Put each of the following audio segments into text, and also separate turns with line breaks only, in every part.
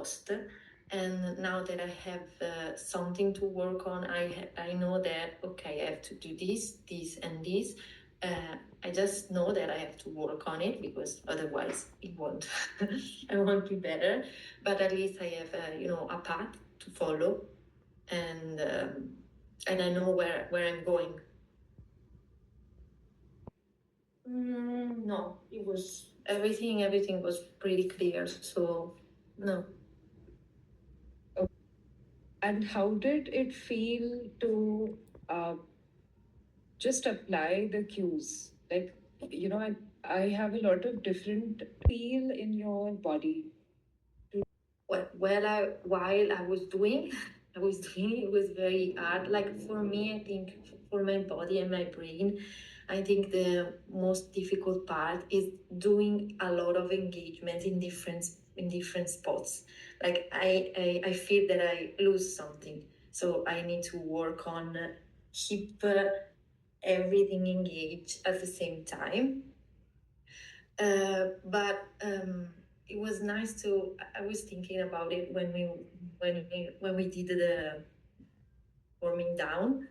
lost. And now that I have something to work on, I know that, okay, I have to do this, and this. I just know that I have to work on it, because otherwise it won't, I won't be better. But at least I have, a path to follow, and I know where I'm going. No, it was everything. Everything was pretty clear. So no.
And how did it feel to just apply the cues? Like, I have a lot of different feel in your body.
While I was doing, it was very hard. Like for me, I think for my body and my brain, I think the most difficult part is doing a lot of engagement in different spots. Like I feel that I lose something, so I need to work on keep everything engaged at the same time. But it was nice to. I was thinking about it when we did the warm down,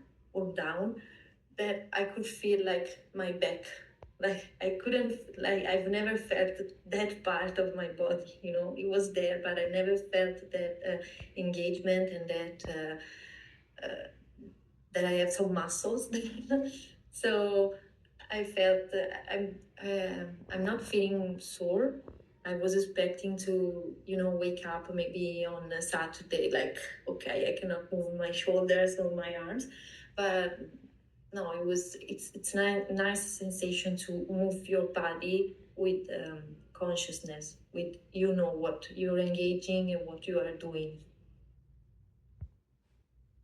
that I could feel like my back. Like I couldn't, like I've never felt that part of my body. It was there, but I never felt that engagement, and that I have some muscles. So I felt I'm not feeling sore. I was expecting to, wake up maybe on a Saturday, like, okay, I cannot move my shoulders or my arms, but no, it's nice sensation to move your body with consciousness, with what you're engaging and what you are doing.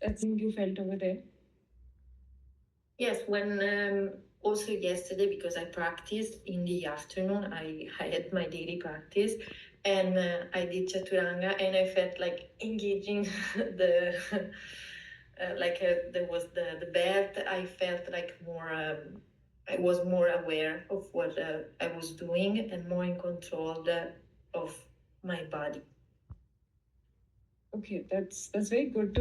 That's something you felt over there.
Yes, when also yesterday, because I practiced in the afternoon, I had my daily practice, and I did Chaturanga, and I felt like engaging the there was the belt. I felt like more. I was more aware of what I was doing, and more in control of my body.
Okay, that's very good to